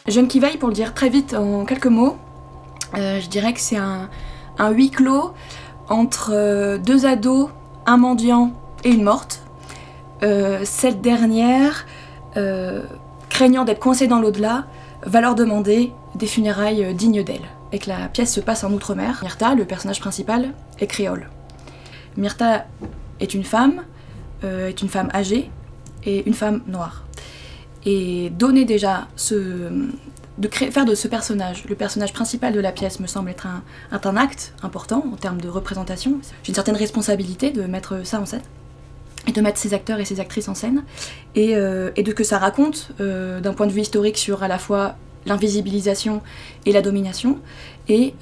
Jeune qui veille, pour le dire très vite en quelques mots, je dirais que c'est un huis clos entre deux ados, un mendiant et une morte. Cette dernière, craignant d'être coincée dans l'au-delà, va leur demander des funérailles dignes d'elle. Et que la pièce se passe en Outre-mer. Myrtha, le personnage principal, est créole. Myrtha est une femme âgée et une femme noire. Et donner déjà faire de ce personnage, le personnage principal de la pièce, me semble être un acte important en termes de représentation. J'ai une certaine responsabilité de mettre ça en scène, et de mettre ces acteurs et ces actrices en scène, et de que ça raconte d'un point de vue historique sur à la fois l'invisibilisation et la domination, et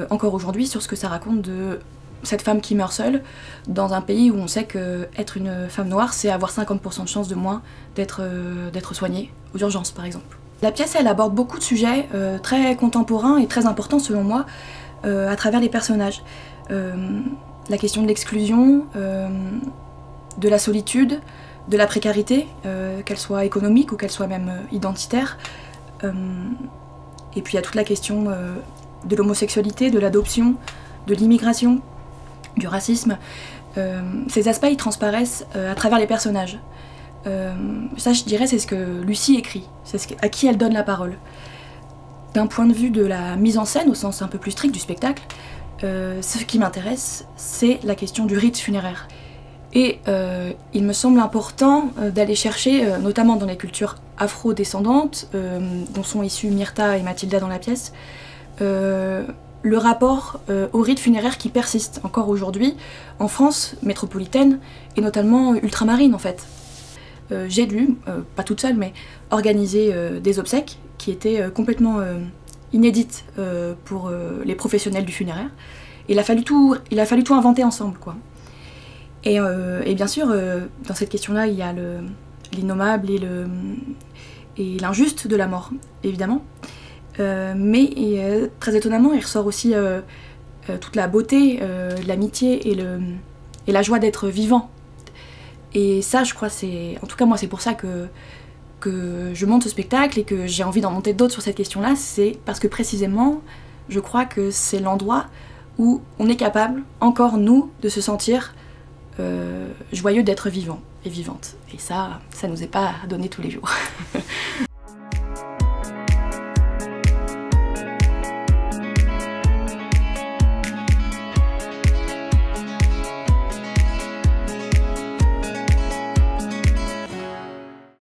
encore aujourd'hui sur ce que ça raconte de cette femme qui meurt seule dans un pays où on sait qu'être une femme noire, c'est avoir 50% de chances de moins d'être soignée aux urgences, par exemple. La pièce, elle aborde beaucoup de sujets très contemporains et très importants, selon moi, à travers les personnages. La question de l'exclusion, de la solitude, de la précarité, qu'elle soit économique ou qu'elle soit même identitaire. Et puis il y a toute la question de l'homosexualité, de l'adoption, de l'immigration, du racisme. Ces aspects, ils transparaissent à travers les personnages. Ça, je dirais, c'est ce que Lucie écrit, c'est à qui elle donne la parole. D'un point de vue de la mise en scène, au sens un peu plus strict du spectacle, ce qui m'intéresse, c'est la question du rite funéraire. Et il me semble important d'aller chercher, notamment dans les cultures afro-descendantes, dont sont issues Myrtha et Mathilda dans la pièce, le rapport au rite funéraire qui persiste encore aujourd'hui en France métropolitaine et notamment ultramarine en fait. J'ai dû, pas toute seule, mais organiser des obsèques qui étaient complètement inédites pour les professionnels du funéraire. Il a fallu tout inventer ensemble, quoi. Et bien sûr, dans cette question-là, il y a l'innommable et l'injuste de la mort, évidemment. Mais très étonnamment, il ressort aussi toute la beauté, l'amitié et la joie d'être vivant. Et ça, je crois, en tout cas moi, c'est pour ça que je monte ce spectacle et que j'ai envie d'en monter d'autres sur cette question-là, c'est parce que précisément, je crois que c'est l'endroit où on est capable, encore nous, de se sentir joyeux d'être vivant et vivante. Et ça nous est pas donné tous les jours.